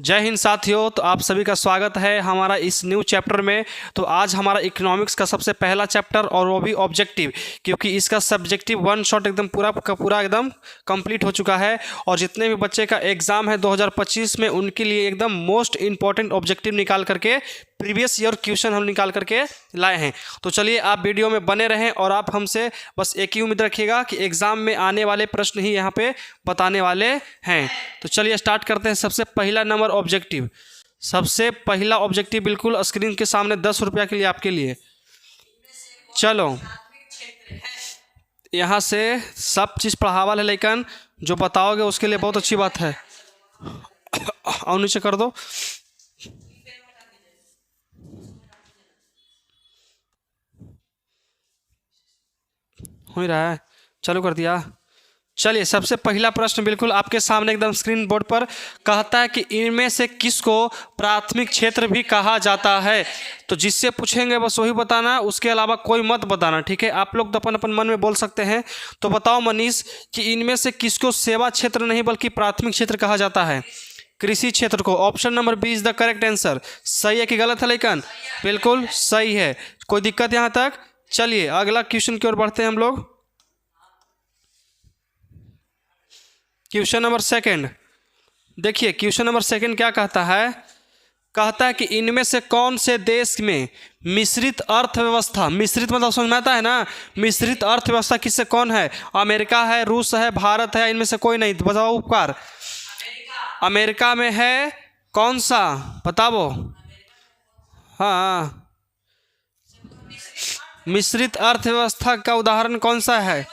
जय हिंद साथियों। तो आप सभी का स्वागत है हमारा इस न्यू चैप्टर में। तो आज हमारा इकोनॉमिक्स का सबसे पहला चैप्टर और वो भी ऑब्जेक्टिव, क्योंकि इसका सब्जेक्टिव वन शॉट एकदम पूरा का पूरा एकदम कंप्लीट हो चुका है। और जितने भी बच्चे का एग्ज़ाम है 2025 में, उनके लिए एकदम मोस्ट इंपॉर्टेंट ऑब्जेक्टिव निकाल करके प्रीवियस ईयर क्वेश्चन हम निकाल करके लाए हैं। तो चलिए आप वीडियो में बने रहें और आप हमसे बस एक ही उम्मीद रखिएगा कि एग्ज़ाम में आने वाले प्रश्न ही यहाँ पे बताने वाले हैं। तो चलिए स्टार्ट करते हैं। सबसे पहला नंबर ऑब्जेक्टिव, सबसे पहला ऑब्जेक्टिव बिल्कुल स्क्रीन के सामने 10 रुपया के लिए आपके लिए। चलो यहाँ से सब चीज़ पढ़ावल है, लेकिन जो बताओगे उसके लिए बहुत अच्छी बात है। और नीचे कर दो। हो ही रहा है, चालू कर दिया। चलिए सबसे पहला प्रश्न बिल्कुल आपके सामने एकदम स्क्रीन बोर्ड पर कहता है कि इनमें से किसको प्राथमिक क्षेत्र भी कहा जाता है। तो जिससे पूछेंगे बस वही बताना, उसके अलावा कोई मत बताना, ठीक है। आप लोग तो अपन अपन मन में बोल सकते हैं। तो बताओ मनीष कि इनमें से किसको सेवा क्षेत्र नहीं बल्कि प्राथमिक क्षेत्र कहा जाता है? कृषि क्षेत्र को। Option number B is the correct answer. सही है कि गलत है? लेकिन बिल्कुल सही है। कोई दिक्कत यहाँ तक? चलिए अगला क्वेश्चन की ओर बढ़ते हैं हम लोग। क्वेश्चन नंबर सेकंड देखिए, क्वेश्चन नंबर सेकंड क्या कहता है? कहता है कि इनमें से कौन से देश में मिश्रित अर्थव्यवस्था, मिश्रित मतलब समझ में आता है ना, मिश्रित अर्थव्यवस्था किससे कौन है? अमेरिका है, रूस है, भारत है, इनमें से कोई नहीं। तो बताओ उपकार। अमेरिका में है, कौन सा बताओ? हाँ, मिश्रित अर्थव्यवस्था का उदाहरण कौन सा है?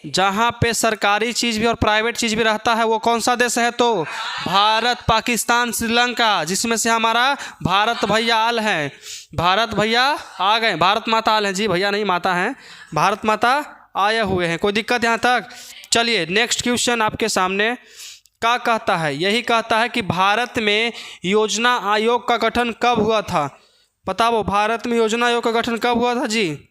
जहाँ पे सरकारी चीज़ भी और प्राइवेट चीज़ भी रहता है, वो कौन सा देश है? तो भारत, पाकिस्तान, श्रीलंका, जिसमें से हमारा भारत भैया आल हैं। भारत भैया आ गए, भारत माता आल हैं जी, भैया नहीं माता हैं, भारत माता आए हुए हैं। कोई दिक्कत यहाँ तक? चलिए नेक्स्ट क्वेश्चन आपके सामने क्या कहता है? यही कहता है कि भारत में योजना आयोग का गठन कब हुआ था? बताओ, भारत में योजना आयोग का गठन कब हुआ था जी?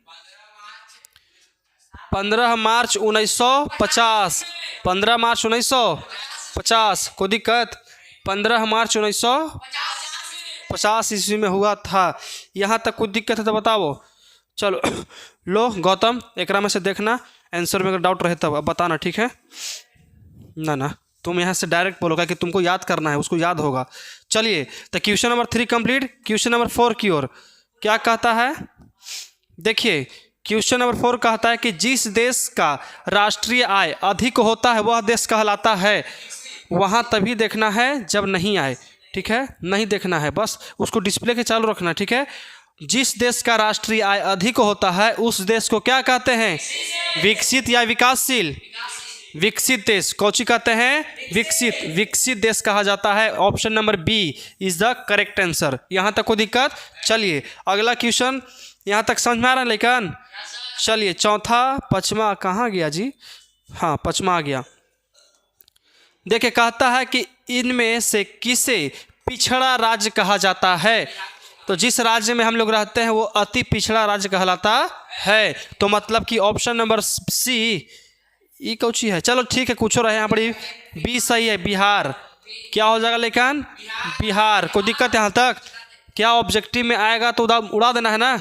15 मार्च 1950। 15 मार्च 1950। कोई दिक्कत? 15 मार्च 1950 ईस्वी में हुआ था। यहाँ तक कोई दिक्कत है तो बताओ। चलो लो गौतम, एक में से देखना, आंसर में अगर डाउट रहे तब अब बताना, ठीक है ना? ना तुम यहाँ से डायरेक्ट बोलोगा कि तुमको याद करना है, उसको याद होगा। चलिए तो question number 3 complete. Question number 4 की ओर क्या कहता है? देखिए क्वेश्चन नंबर 4 कहता है कि जिस देश का राष्ट्रीय आय अधिक होता है वह देश कहलाता है। वहाँ तभी देखना है जब नहीं आए, ठीक है, नहीं देखना है, बस उसको डिस्प्ले के चालू रखना, ठीक है। जिस देश का राष्ट्रीय आय अधिक होता है उस देश को क्या कहते हैं? विकसित या विकासशील? विकसित देश। कौची कहते हैं? विकसित। विकसित देश कहा जाता है। Option number B is the correct answer. यहाँ तक कोई दिक्कत? चलिए अगला क्वेश्चन, यहाँ तक समझ में आ रहा है? लेकिन चलिए चौथा, पचमा कहाँ गया जी? हाँ पचमा आ गया। देखिए कहता है कि इनमें से किसे पिछड़ा राज्य कहा जाता है? तो जिस राज्य में हम लोग रहते हैं वो अति पिछड़ा राज्य कहलाता है। तो मतलब कि ऑप्शन नंबर सी ई कौची है? चलो ठीक है, कुछ रहे यहाँ पर, बी सही है, बिहार। क्या हो जाएगा लेकिन? बिहार। कोई दिक्कत यहाँ तक? क्या ऑब्जेक्टिव में आएगा तो उड़ा देना है ना,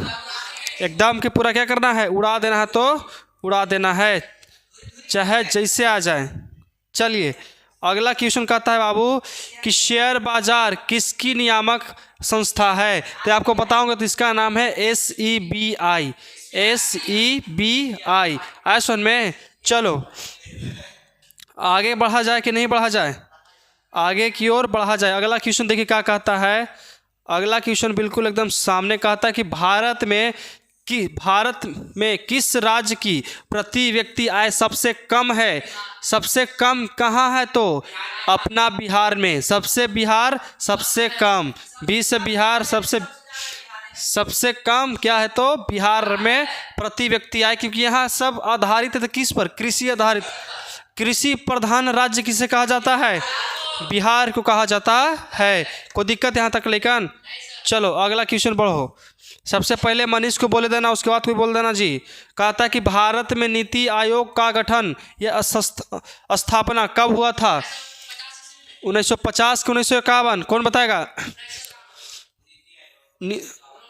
एकदम के पूरा क्या करना है? उड़ा देना है तो उड़ा देना है, चाहे जैसे आ जाए। चलिए अगला क्वेश्चन कहता है बाबू कि शेयर बाजार किसकी नियामक संस्था है? तो आपको बताऊंगा तो इसका नाम है SEBI। SEBI आया सुन में। चलो आगे बढ़ा जाए कि नहीं बढ़ा जाए? आगे की ओर बढ़ा जाए। अगला क्वेश्चन देखिए क्या कहता है। अगला क्वेश्चन बिल्कुल एकदम सामने कहता है कि भारत में किस राज्य की प्रति व्यक्ति आय सबसे कम है? सबसे कम कहाँ है? तो अपना बिहार में। सबसे कम, बी से बिहार सबसे कम क्या है? तो बिहार में प्रति व्यक्ति आय, क्योंकि यहाँ सब आधारित है किस पर? कृषि आधारित। कृषि प्रधान राज्य किसे कहा जाता है? बिहार को कहा जाता है। कोई दिक्कत यहाँ तक? लेकिन चलो अगला क्वेश्चन बढ़ो। सबसे पहले मनीष को बोले देना, उसके बाद कोई बोल देना जी। कहता है कि भारत में नीति आयोग का गठन या स्थापना कब हुआ था? 1950 कि 1951? कौन बताएगा?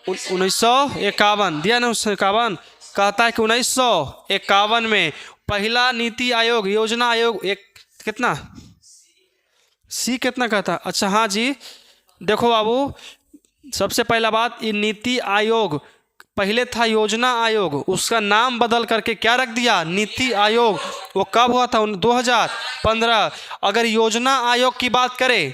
1951 दिया ना, 1951। कहता है कि 1951 में पहला नीति आयोग, योजना आयोग, एक कितना सी कितना कहता? अच्छा हाँ जी, देखो बाबू, सबसे पहला बात, ये नीति आयोग पहले था योजना आयोग, उसका नाम बदल करके क्या रख दिया? नीति आयोग। वो कब हुआ था? 2015। अगर योजना आयोग की बात करें,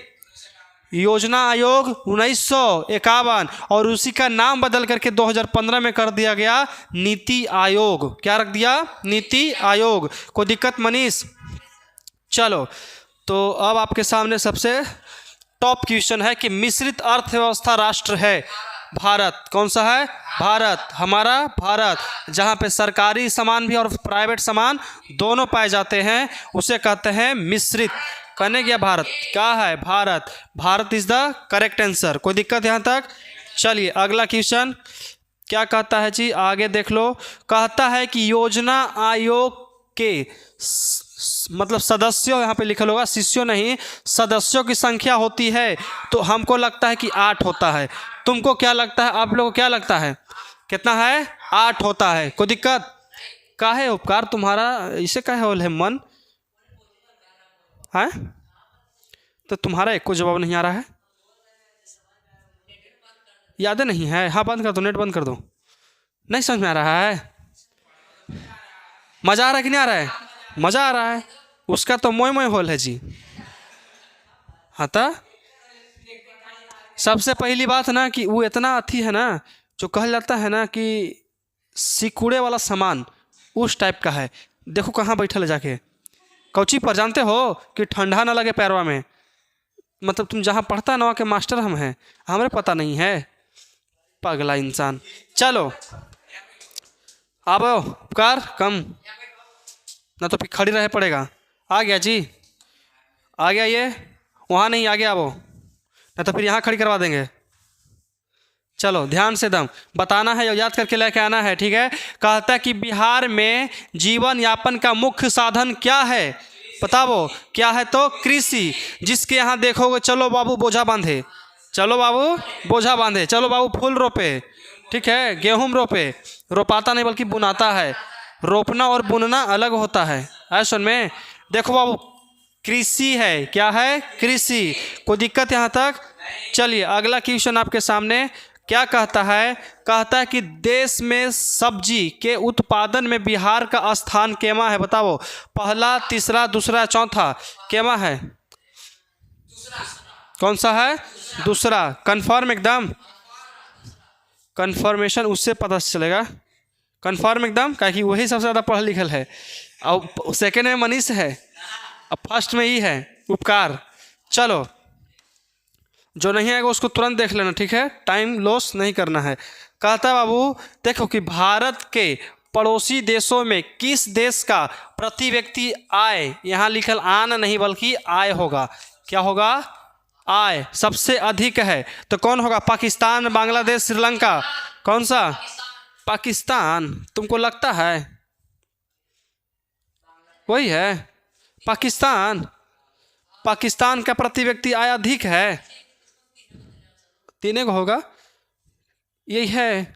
योजना आयोग 1951, और उसी का नाम बदल करके 2015 में कर दिया गया नीति आयोग। क्या रख दिया? नीति आयोग। कोई दिक्कत मनीष? चलो, तो अब आपके सामने सबसे टॉप क्वेश्चन है कि मिश्रित अर्थव्यवस्था राष्ट्र है भारत। कौन सा है? भारत। हमारा भारत, जहाँ पे सरकारी सामान भी और प्राइवेट सामान दोनों पाए जाते हैं, उसे कहते हैं मिश्रित। कहने गया भारत, क्या है? Bharat. Bharat is the correct answer. कोई दिक्कत यहाँ तक? चलिए अगला क्वेश्चन क्या कहता है जी, आगे देख लो। कहता है कि योजना आयोग के मतलब सदस्यों, यहाँ पे लिखल होगा शिष्यों नहीं, सदस्यों की संख्या होती है, तो हमको लगता है कि 8 होता है। तुमको क्या लगता है? आप लोगों को क्या लगता है कितना है? 8 होता है। कोई दिक्कत? काहे उपकार तुम्हारा इसे काहे होल है मन है? तो तुम्हारा एक को जवाब नहीं आ रहा है, याद नहीं है? हाँ बंद कर दो, नेट बंद कर दो। नहीं समझ में आ रहा है? मज़ा आ रहा है कि नहीं आ रहा है? मज़ा आ रहा है। उसका तो मोय मोय होल है जी। हाँ तो सबसे पहली बात ना कि वो इतना अथी है ना, जो कहा जाता है ना कि सिकुड़े वाला सामान, उस टाइप का है। देखो कहाँ बैठल है जाके, कौची पर जानते हो कि ठंडा ना लगे पैरवा में। मतलब तुम जहाँ पढ़ता है ना वहाँ के मास्टर हम हैं, हमें पता नहीं है, पगला इंसान। चलो अब उपकार कम ना, तो फिर खड़ी रहे पड़ेगा। आ गया जी, आ गया। ये वहाँ नहीं, आ गया वो, ना तो फिर यहाँ खड़ी करवा देंगे। चलो ध्यान से दम बताना है, याद करके लेके आना है, ठीक है? कहता है कि बिहार में जीवन यापन का मुख्य साधन क्या है? बताओ क्या है? तो कृषि। जिसके यहाँ देखोगे, चलो बाबू बोझा बांधे, चलो बाबू बोझा बांधे, चलो बाबू फूल रोपे, ठीक है? गेहूँ रोपे, रोपाता नहीं बल्कि बुनाता है। रोपना और बुनना अलग होता है, ऐसा में। देखो बाबू कृषि है, क्या है? कृषि। कोई दिक्कत यहाँ तक? चलिए अगला क्वेश्चन आपके सामने क्या कहता है? कहता है कि देश में सब्जी के उत्पादन में बिहार का स्थान केमा है? बताओ, पहला, तीसरा, दूसरा, चौथा, केमा है? कौन सा है? दूसरा। कंफर्म एकदम? कंफर्मेशन उससे पता चलेगा, कंफर्म एकदम, क्योंकि वही सबसे ज़्यादा पढ़ा लिखल है। और सेकेंड में मनीष है, अब फर्स्ट में ही है उपकार। चलो जो नहीं आएगा उसको तुरंत देख लेना, ठीक है? टाइम लॉस नहीं करना है। कहता है बाबू देखो कि भारत के पड़ोसी देशों में किस देश का प्रति व्यक्ति आय, यहाँ लिखल आन नहीं बल्कि आय होगा, क्या होगा? आय सबसे अधिक है, तो कौन होगा? पाकिस्तान, बांग्लादेश, श्रीलंका। कौन सा? पाकिस्तान। तुमको लगता है वही है पाकिस्तान? पाकिस्तान का प्रति व्यक्ति आय अधिक है, 3 को होगा, यही है।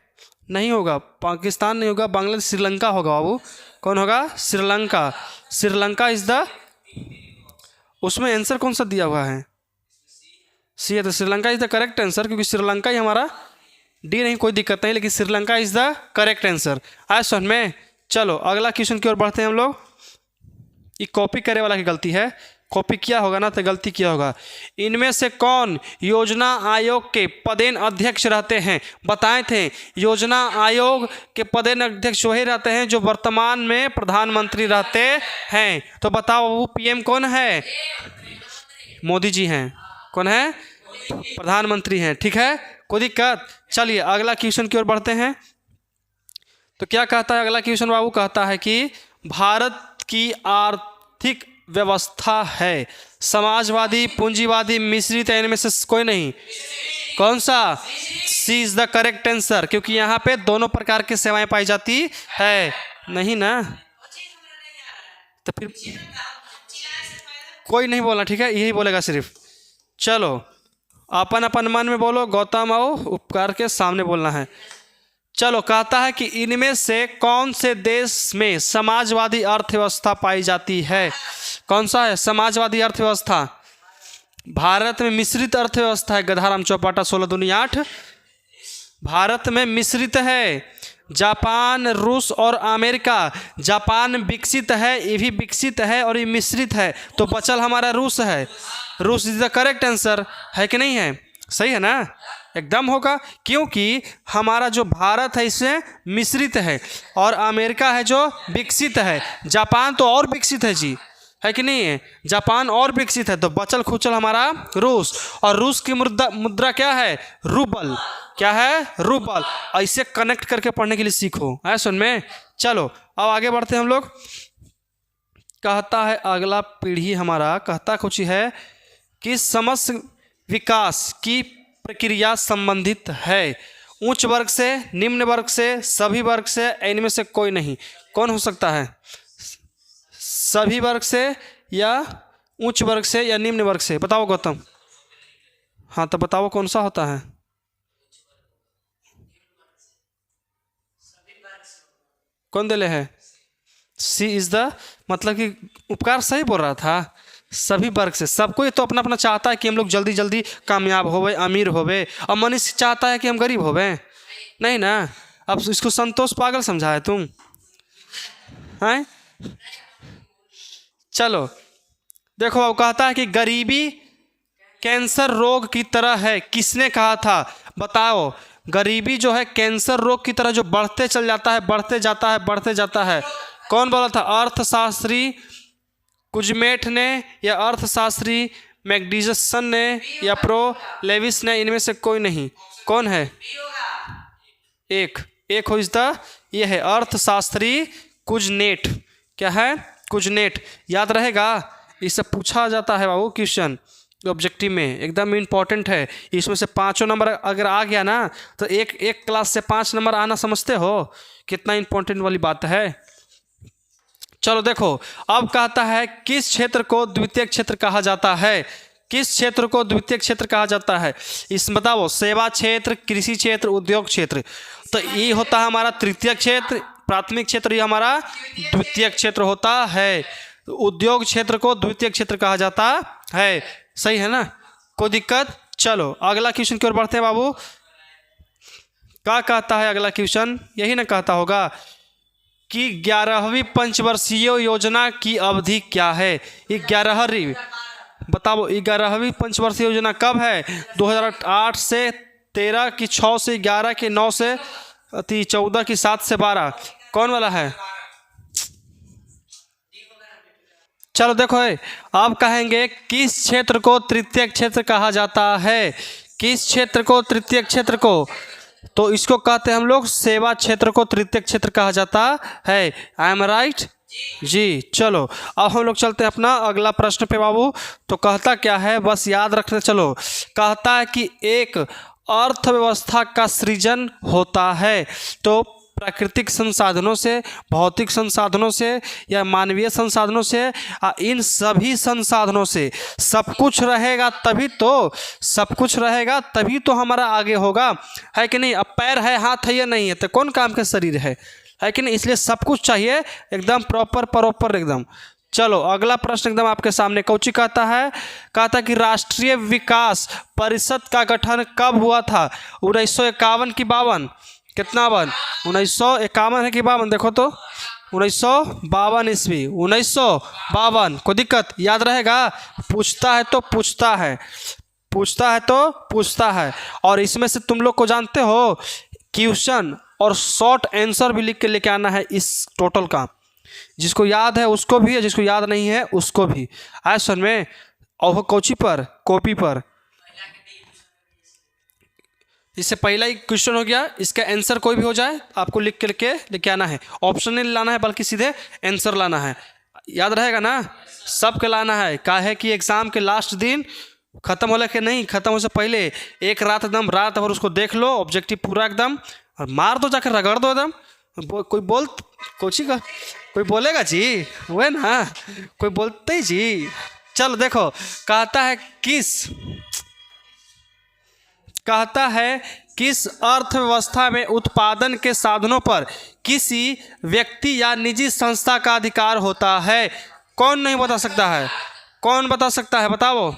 नहीं होगा, पाकिस्तान नहीं होगा, बांग्लादेश, श्रीलंका होगा बाबू। कौन होगा? श्रीलंका। श्रीलंका इज द, उसमें आंसर कौन सा दिया हुआ है? सी है, तो Sri Lanka is the correct answer, क्योंकि श्रीलंका ही हमारा, डी नहीं, कोई दिक्कत नहीं, लेकिन Sri Lanka is the correct answer. आज समझ में। चलो अगला क्वेश्चन की ओर बढ़ते हैं हम लोग। ये कॉपी करे वाला की गलती है, कॉपी किया होगा ना तो गलती किया होगा। इनमें से कौन योजना आयोग के पदेन अध्यक्ष रहते हैं? बताए थे योजना आयोग के पदेन अध्यक्ष वही रहते हैं जो वर्तमान में प्रधानमंत्री रहते हैं। तो बताओ वो पीएम कौन है? मोदी जी हैं। कौन है? प्रधानमंत्री हैं, ठीक है? कोई दिक्कत? चलिए अगला क्वेश्चन की ओर बढ़ते हैं। तो क्या कहता है अगला क्वेश्चन बाबू? कहता है कि भारत की आर्थिक व्यवस्था है समाजवादी, पूंजीवादी, मिश्रित, इनमें से कोई नहीं। कौन सा? सी इज द करेक्ट आंसर, क्योंकि यहाँ पे दोनों प्रकार की सेवाएं पाई जाती है। नहीं ना, तो फिर कोई नहीं बोलना, ठीक है, यही बोलेगा सिर्फ। चलो अपन अपन मन में बोलो, गौतम आओ उपकार के सामने बोलना है। चलो कहता है कि इनमें से कौन से देश में समाजवादी अर्थव्यवस्था पाई जाती है? कौन सा है समाजवादी अर्थव्यवस्था? भारत में मिश्रित अर्थव्यवस्था है। गधाराम चौपाटा 16 दूनी 8। भारत में मिश्रित है। जापान, रूस और अमेरिका। जापान विकसित है, ये भी विकसित है और ये मिश्रित है, तो बचल हमारा रूस है। रूस इज द करेक्ट आंसर, है कि नहीं है? सही है ना? एकदम होगा, क्योंकि हमारा जो भारत है इसमें मिश्रित है और अमेरिका है जो विकसित है। जापान तो और विकसित है जी, है कि नहीं है? जापान और विकसित है, तो बचल खुचल हमारा रूस। और रूस की मुद्रा क्या है? रूबल। क्या है? रूबल। ऐसे कनेक्ट करके पढ़ने के लिए सीखो, है सुन में। चलो अब आगे बढ़ते हैं हम लोग। कहता है अगला पीढ़ी हमारा, कहता कुछ है कि समस्त विकास की प्रक्रिया संबंधित है उच्च वर्ग से, निम्न वर्ग से, सभी वर्ग से, इनमें से कोई नहीं। कौन हो सकता है? सभी वर्ग से या उच्च वर्ग से या निम्न वर्ग से? बताओ गौतम। हाँ तो बताओ कौन सा होता है? कौन दिले है? सी इज द, मतलब कि उपकार सही बोल रहा था। सभी वर्ग से, सबको ये तो अपना अपना चाहता है कि हम लोग जल्दी जल्दी कामयाब होवे, अमीर होवे। और मनीष चाहता है कि हम गरीब होवे, नहीं ना? अब इसको संतोष पागल समझा है तुम, हैं? चलो देखो, अब कहता है कि गरीबी कैंसर रोग की तरह है। किसने कहा था? बताओ। गरीबी जो है कैंसर रोग की तरह जो बढ़ते चल जाता है, बढ़ते जाता है, बढ़ते जाता है। कौन बोला था? अर्थशास्त्री कुजमेट ने या अर्थशास्त्री मैकडिसन ने या प्रो लेविस ने? इनमें से कोई नहीं। कौन है? एक हो इसका, ये है अर्थशास्त्री कुजनेट। क्या है? कुजनेट। याद रहेगा, इससे पूछा जाता है बाबू क्वेश्चन ऑब्जेक्टिव में, एकदम इम्पॉर्टेंट है। इसमें से 5 नंबर अगर आ गया ना तो एक क्लास से 5 नंबर आना समझते हो कितना इम्पोर्टेंट वाली बात है। चलो देखो, अब कहता है किस क्षेत्र को द्वितीय क्षेत्र कहा जाता है? किस क्षेत्र को द्वितीय क्षेत्र कहा जाता है? इस बताओ। सेवा क्षेत्र, कृषि क्षेत्र, उद्योग क्षेत्र। तो ये होता है हमारा तृतीय क्षेत्र, प्राथमिक क्षेत्र ये हमारा द्वितीय क्षेत्र होता है। उद्योग क्षेत्र को द्वितीय क्षेत्र कहा जाता है। सही है ना? कोई दिक्कत? चलो अगला क्वेश्चन की ओर बढ़ते हैं बाबू। क्या कहता है अगला क्वेश्चन? यही ना कहता होगा कि 11वीं पंचवर्षीय योजना की अवधि क्या है? ये 11वीं, बताओ 11वीं पंचवर्षीय योजना कब है? 2008 से 13 की 6 से 11 की 9 से 14 की 7 से 12। कौन वाला है? चलो देखो, आप कहेंगे किस क्षेत्र को तृतीय क्षेत्र कहा जाता है? किस क्षेत्र को तृतीय क्षेत्र को? तो इसको कहते हैं हम लोग सेवा क्षेत्र को तृतीय क्षेत्र कहा जाता है। आई एम राइट जी। चलो अब हम लोग चलते हैं अपना अगला प्रश्न पे बाबू। तो कहता क्या है, बस याद रखने चलो। कहता है कि एक अर्थव्यवस्था का सृजन होता है तो प्राकृतिक संसाधनों से, भौतिक संसाधनों से या मानवीय संसाधनों से, इन सभी संसाधनों से सब कुछ रहेगा तभी तो, सब कुछ रहेगा तभी तो हमारा आगे होगा, है कि नहीं? अब पैर है, हाथ है या नहीं है तो कौन काम का शरीर है कि नहीं? इसलिए सब कुछ चाहिए एकदम प्रॉपर एकदम। चलो अगला प्रश्न एकदम आपके सामने। कौची कहता है? कहता कि राष्ट्रीय विकास परिषद का गठन कब हुआ था? 1951 की 52? कितना 1951 है कि 52? देखो तो 1952 ईस्वी, 1952। कोई दिक्कत? याद रहेगा? पूछता है तो पूछता है, पूछता है तो पूछता है। और इसमें से तुम लोग को जानते हो क्वेश्चन और शॉर्ट आंसर भी लिख के लेके आना है इस टोटल का। जिसको याद है उसको भी है, जिसको याद नहीं है उसको भी। आए सुन में, और कोची पर, कॉपी पर। इससे पहला ही क्वेश्चन हो गया, इसका आंसर कोई भी हो जाए आपको लिख के लेके आना है। ऑप्शन नहीं लाना है बल्कि सीधे आंसर लाना है। याद रहेगा ना? सबके लाना है। क्या है कि एग्जाम के लास्ट दिन खत्म होने के नहीं, खत्म होने से पहले एक रात एकदम रात भर उसको देख लो ऑब्जेक्टिव पूरा एकदम, और मार दो, जाकर रगड़ दो एकदम। कोई बोलेगा जी? वो है ना, कोई बोलते ही जी। चलो देखो, कहता है किस अर्थव्यवस्था में उत्पादन के साधनों पर किसी व्यक्ति या निजी संस्था का अधिकार होता है? कौन नहीं बता सकता है? कौन बता सकता है? बताओ।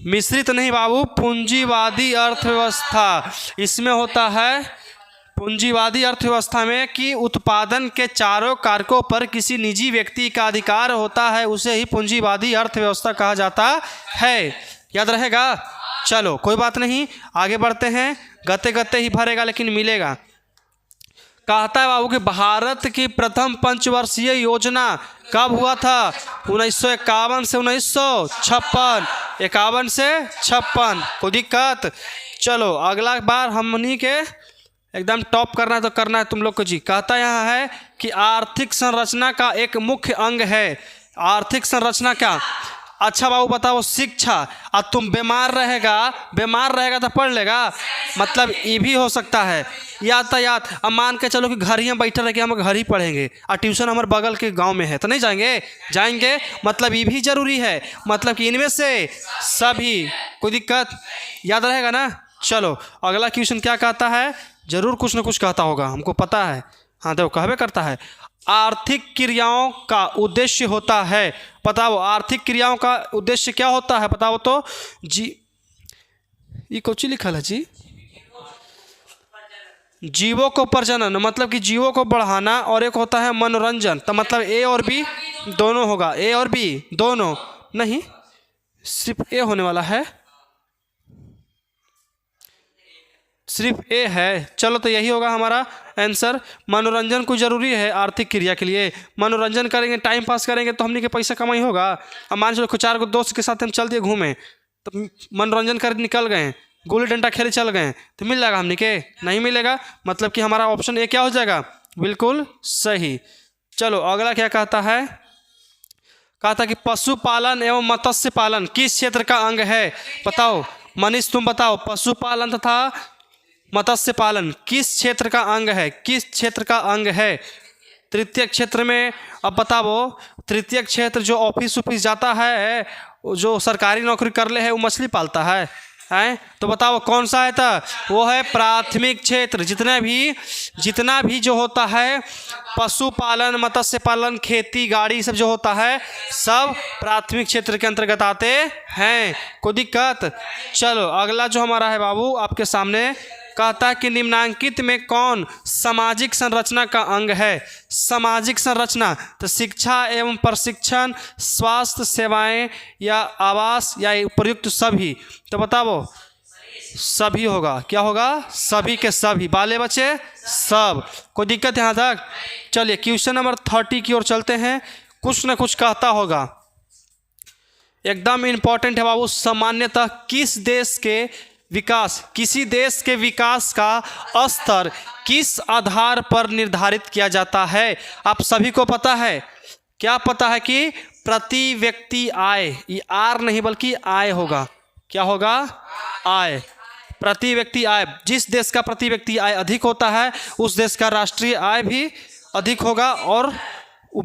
मिश्रित नहीं बाबू, पूंजीवादी अर्थव्यवस्था इसमें होता है। पूंजीवादी अर्थव्यवस्था में कि उत्पादन के चारों कारकों पर किसी निजी व्यक्ति का अधिकार होता है, उसे ही पूंजीवादी अर्थव्यवस्था कहा जाता है। याद रहेगा? चलो कोई बात नहीं, आगे बढ़ते हैं। गते गते ही भरेगा लेकिन मिलेगा। कहता है बाबू कि भारत की प्रथम पंचवर्षीय योजना कब हुआ था? 1951 से 1956। 51 से 56। कोई दिक्कत? चलो अगला बार हमनी के एकदम टॉप करना है तो करना है तुम लोग को जी। कहता यहाँ है कि आर्थिक संरचना का एक मुख्य अंग है। आर्थिक संरचना क्या? अच्छा बाबू बताओ। शिक्षा। अब तुम बीमार रहेगा तो पढ़ लेगा, मतलब ये भी हो सकता है। यातायात, अब मान के चलो कि घर ही हम बैठे रह के हम घर ही पढ़ेंगे और ट्यूशन हमारे बगल के गांव में है तो नहीं जाएंगे, मतलब ये भी जरूरी है। मतलब कि इनमें से सभी। कोई दिक्कत? याद रहेगा ना? चलो अगला क्वेश्चन क्या कहता है? जरूर कुछ ना कुछ कहता होगा, हमको पता है। हाँ देखो, कहवे करता है आर्थिक क्रियाओं का उद्देश्य होता है। बताओ आर्थिक क्रियाओं का उद्देश्य क्या होता है? बताओ तो जी। ये कौन सी लिखा है जी? जीवों को प्रजनन, मतलब कि जीवों को बढ़ाना, और एक होता है मनोरंजन। तो मतलब ए और बी दोनों होगा। ए और बी दोनों नहीं, सिर्फ ए होने वाला है, सिर्फ ए है। चलो तो यही होगा हमारा आंसर। मनोरंजन को जरूरी है आर्थिक क्रिया के लिए। मनोरंजन करेंगे, टाइम पास करेंगे तो हमने के पैसा कमाई होगा। अब मान चलो 4 दोस्त के साथ हम चल दिए घूमे, तो मनोरंजन कर निकल गए, गुल्ली डंडा खेले चल गए, तो मिल जाएगा हमने के? नहीं मिलेगा। मतलब कि हमारा ऑप्शन ए क्या हो जाएगा? बिल्कुल सही। चलो अगला क्या कहता है? कहता कि पशुपालन एवं मत्स्य पालन किस क्षेत्र का अंग है? बताओ मनीष, तुम बताओ। पशुपालन तथा मत्स्य पालन किस क्षेत्र का अंग है? किस क्षेत्र का अंग है? तृतीय क्षेत्र में। अब बताओ, तृतीय क्षेत्र जो ऑफिस जाता है, जो सरकारी नौकरी कर ले है, वो मछली पालता है हैं? तो बताओ कौन सा है? था वो है प्राथमिक क्षेत्र। जितना भी जो होता है पशुपालन, मत्स्य पालन, खेती, गाड़ी, सब जो होता है सब प्राथमिक क्षेत्र के अंतर्गत आते हैं। कोई दिक्कत? चलो अगला जो हमारा है बाबू आपके सामने, कहता है कि निम्नांकित में कौन सामाजिक संरचना का अंग है? सामाजिक संरचना तो शिक्षा एवं प्रशिक्षण, स्वास्थ्य सेवाएं या आवास या उपयुक्त सभी। तो बताओ सभी होगा। क्या होगा? सभी के सभी, बाले बच्चे सब। कोई दिक्कत यहाँ तक? चलिए क्वेश्चन नंबर 30 की ओर चलते हैं। कुछ ना कुछ कहता होगा, एकदम इम्पोर्टेंट है बाबू। सामान्यतः किसी देश के विकास का स्तर किस आधार पर निर्धारित किया जाता है? आप सभी को पता है। क्या पता है? कि प्रति व्यक्ति आय। ये आर नहीं बल्कि आय होगा। क्या होगा? आय। प्रति व्यक्ति आय। जिस देश का प्रति व्यक्ति आय अधिक होता है उस देश का राष्ट्रीय आय भी अधिक होगा और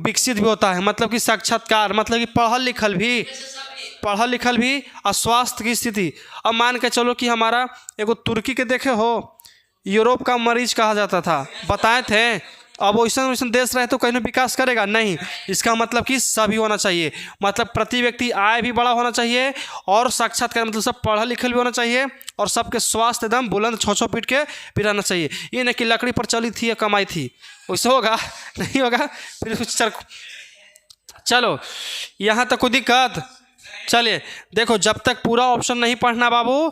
विकसित भी होता है। मतलब कि साक्षात्कार, मतलब कि पढ़ल लिखल भी और स्वास्थ्य की स्थिति। अब मान के चलो कि हमारा एगो तुर्की के देखे हो, यूरोप का मरीज कहा जाता था, बताए थे। अब वैसा देश रहे तो कहीं विकास करेगा नहीं। इसका मतलब कि सभी होना चाहिए, मतलब प्रति व्यक्ति आय भी बड़ा होना चाहिए और साक्षात्कार मतलब सब पढ़ा लिखल भी होना चाहिए और सबके स्वास्थ्य एकदम बुलंद 6 फीट के भी रहना चाहिए। ये नहीं कि लकड़ी पर चली थी या कमाई थी, वैसे होगा नहीं होगा फिर। चलो यहाँ तक कोई दिक्कत? चलिए देखो, जब तक पूरा ऑप्शन नहीं पढ़ना बाबू,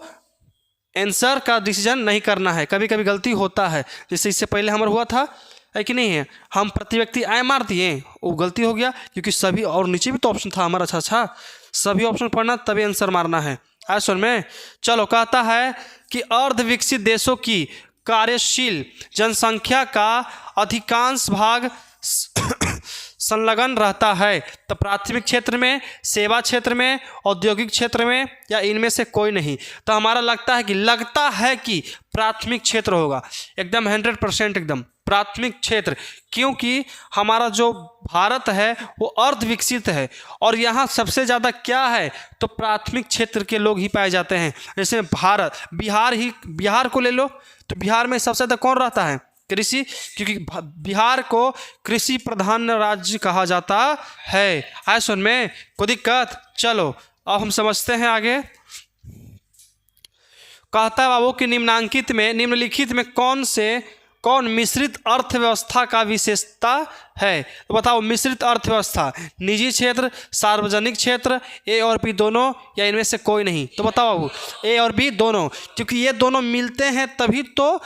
आंसर का डिसीजन नहीं करना है। कभी कभी गलती होता है, जैसे इससे पहले हमारा हुआ था है कि नहीं है, हम प्रति व्यक्ति आय मार दिए, वो गलती हो गया क्योंकि सभी, और नीचे भी तो ऑप्शन था हमारा। अच्छा सभी ऑप्शन पढ़ना तभी आंसर मारना है। आए सुन में। चलो कहता है कि अर्ध विकसित देशों की कार्यशील जनसंख्या का अधिकांश भाग संलग्न रहता है। तो प्राथमिक क्षेत्र में, सेवा क्षेत्र में, औद्योगिक क्षेत्र में, या इनमें से कोई नहीं। तो हमारा लगता है कि प्राथमिक क्षेत्र होगा, एकदम 100% एकदम प्राथमिक क्षेत्र, क्योंकि हमारा जो भारत है वो अर्ध विकसित है और यहाँ सबसे ज़्यादा क्या है तो प्राथमिक क्षेत्र के लोग ही पाए जाते हैं। जैसे बिहार को ले लो, तो बिहार में सबसे ज़्यादा कौन रहता है? कृषि, क्योंकि बिहार को कृषि प्रधान राज्य कहा जाता है। आए सुन में कोई दिक्कत? चलो अब हम समझते हैं आगे। कहता है बाबू कि निम्नलिखित में कौन मिश्रित अर्थव्यवस्था का विशेषता है? तो बताओ, मिश्रित अर्थव्यवस्था, निजी क्षेत्र, सार्वजनिक क्षेत्र, ए और बी दोनों, या इनमें से कोई नहीं? तो बताओ बाबू, ए और बी दोनों, क्योंकि ये दोनों मिलते हैं तभी तो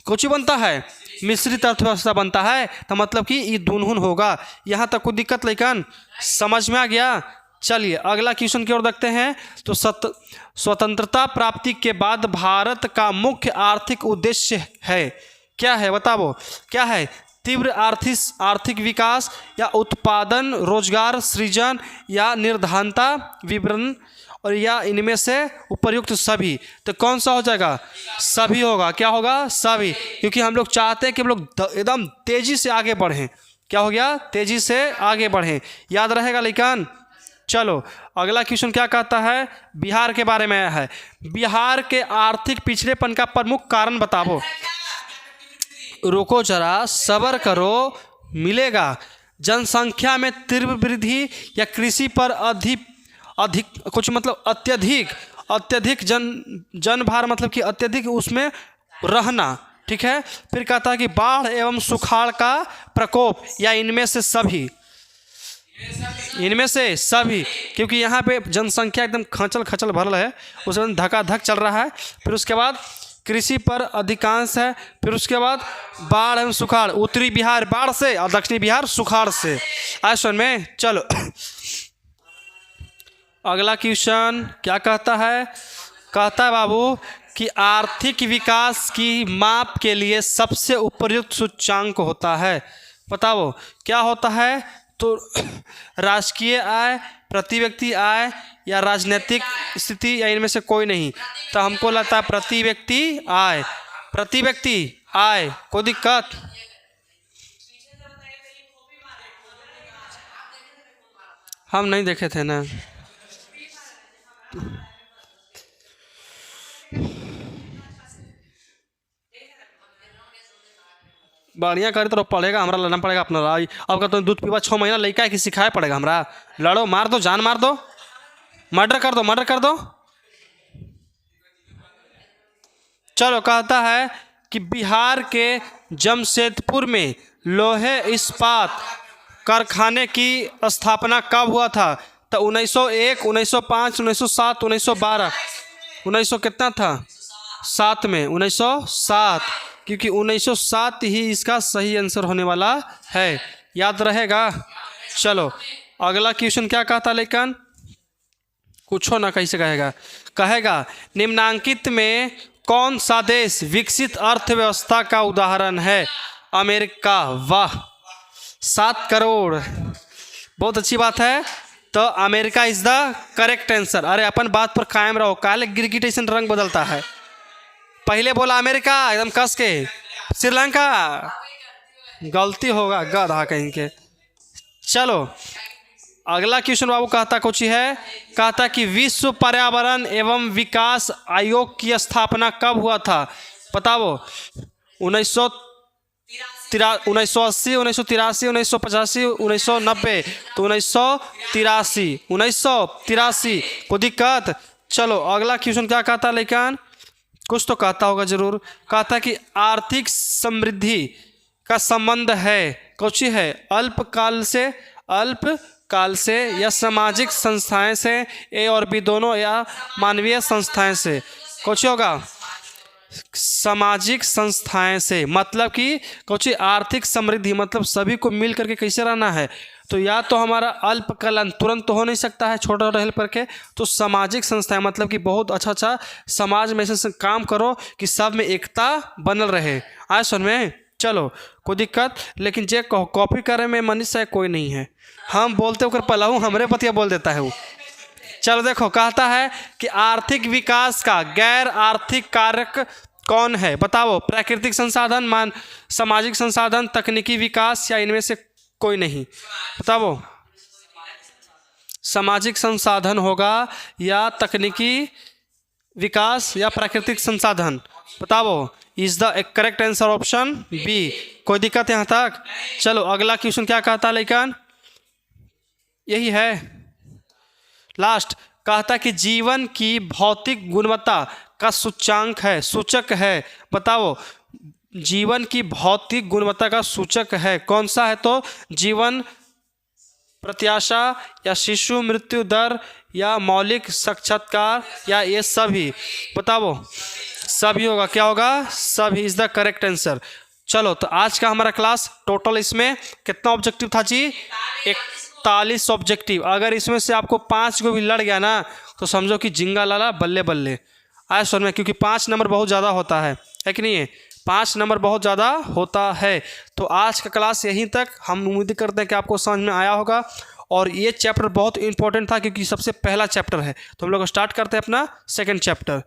कुछ बनता है, मिश्रित अर्थव्यवस्था बनता है। तो मतलब कि ये दुनहुन होगा। यहाँ तक कोई दिक्कत लेकिन समझ में आ गया? चलिए अगला क्वेश्चन की ओर देखते हैं। तो स्वतंत्रता प्राप्ति के बाद भारत का मुख्य आर्थिक उद्देश्य है, क्या है बताओ? क्या है? तीव्र आर्थिक विकास, या उत्पादन, रोजगार सृजन, या निर्धानता विवरण, और या इनमें से उपर्युक्त सभी। तो कौन सा हो जाएगा? सभी होगा। क्या होगा? सभी, क्योंकि हम लोग चाहते हैं कि हम लोग एकदम तेजी से आगे बढ़ें। क्या हो गया? तेजी से आगे बढ़ें। याद रहेगा लेकिन? चलो अगला क्वेश्चन क्या कहता है? बिहार के बारे में है। बिहार के आर्थिक पिछड़ेपन का प्रमुख कारण बताओ। रुको जरा, सब्र करो, मिलेगा। जनसंख्या में तीव्र वृद्धि, या कृषि पर अधिक कुछ मतलब अत्यधिक जनभार, मतलब कि अत्यधिक उसमें रहना। ठीक है। फिर कहता है कि बाढ़ एवं सुखाड़ का प्रकोप, या इनमें से सभी? इनमें से सभी, क्योंकि यहाँ पे जनसंख्या एकदम खचल भरल है, उसमें धकाधक चल रहा है। फिर उसके बाद कृषि पर अधिकांश है। फिर उसके बाद बाढ़ एवं सुखाड़, उत्तरी बिहार बाढ़ से और दक्षिणी बिहार सुखाड़ से। आज सुन में चलो अगला क्वेश्चन क्या कहता है? कहता है बाबू कि आर्थिक विकास की माप के लिए सबसे उपयुक्त सूचकांक होता है। बताओ क्या होता है? तो राजकीय आय, प्रति व्यक्ति आय, या राजनीतिक स्थिति, या इनमें से कोई नहीं? तो हमको लगता है प्रति व्यक्ति आय। प्रति व्यक्ति आय, कोई दिक्कत? हम नहीं देखे थे ना। बढ़िया करे तो पड़ेगा, हमरा लड़ना पड़ेगा अपना लड़ाई। अब का तो दूध पीवा 6 महीना लड़का है कि सिखाया पड़ेगा हमरा? लड़ो, मार दो, जान मार दो, मर्डर कर दो। चलो कहता है कि बिहार के जमशेदपुर में लोहे इस्पात कारखाने की स्थापना कब हुआ था? तो 1901, 1905, 1907, 1912, 1900 कितना था? 7 में, 1907, क्योंकि 1907 ही इसका सही आंसर होने वाला है। याद रहेगा? चलो अगला क्वेश्चन क्या कहता लेकिन? कुछ ना कैसे कहेगा निम्नांकित में कौन सा देश विकसित अर्थव्यवस्था का उदाहरण है? अमेरिका। वाह, 7 करोड़, बहुत अच्छी बात है। तो America is the correct answer. अरे अपन बात पर कायम रहो, काले गिरगिट ऐसा रंग बदलता है। पहले बोला अमेरिका एकदम कस के, श्रीलंका गलती होगा, गधा कहीं के। चलो अगला क्वेश्चन बाबू कहता कुछ है। कहता कि विश्व पर्यावरण एवं विकास आयोग की स्थापना कब हुआ था? बताओ। 1980, 1983, 1985, 1990। तो 1983 को दिक्कत? चलो अगला क्वेश्चन क्या कहता लेकिन? कुछ तो कहता होगा जरूर। कहता कि आर्थिक समृद्धि का संबंध है, कुछ है, अल्पकाल से या सामाजिक संस्थाएं से, ए और बी दोनों, या मानवीय संस्थाएं से? कुछ होगा सामाजिक संस्थाएं से, मतलब कि कुछ आर्थिक समृद्धि मतलब सभी को मिल करके कैसे रहना है। तो या तो हमारा अल्पकालन तुरंत तो हो नहीं सकता है, छोटा छोटा हेल्प करके, तो सामाजिक संस्थाएं मतलब कि बहुत अच्छा समाज में से काम करो कि सब में एकता बनल रहे। आज सुन में चलो कोई दिक्कत, लेकिन जे कॉपी करे में मनीष है कोई नहीं है, हम बोलते होकर पहला हूँ हमरे पतिया बोल देता है वो। चलो देखो, कहता है कि आर्थिक विकास का गैर आर्थिक कारक कौन है, बताओ। प्राकृतिक संसाधन, सामाजिक संसाधन, तकनीकी विकास या इनमें से कोई नहीं, बताओ। सामाजिक संसाधन होगा या तकनीकी विकास या प्राकृतिक संसाधन, बताओ। Is the correct answer option B. कोई दिक्कत यहाँ तक? चलो अगला क्वेश्चन क्या कहता है लेकिन, यही है लास्ट। कहता कि जीवन की भौतिक गुणवत्ता का सूचक है, बताओ। जीवन की भौतिक गुणवत्ता का सूचक है कौन सा है? तो जीवन प्रत्याशा या शिशु मृत्यु दर या मौलिक साक्षात्कार या ये सभी, बताओ। सभी होगा, क्या होगा? सभी इज द करेक्ट आंसर। चलो तो आज का हमारा क्लास टोटल इसमें कितना ऑब्जेक्टिव था जी? 41 ऑब्जेक्टिव। अगर इसमें से आपको 5 को भी लड़ गया ना तो समझो कि जिंगा लाला बल्ले बल्ले आए सुन में, क्योंकि 5 नंबर बहुत ज़्यादा होता है कि नहीं है? 5 नंबर बहुत ज़्यादा होता है। तो आज का क्लास यहीं तक। हम उम्मीद करते हैं कि आपको समझ में आया होगा, और ये चैप्टर बहुत इंपॉर्टेंट था क्योंकि सबसे पहला चैप्टर है। तो हम लोग स्टार्ट करते हैं अपना सेकंड चैप्टर।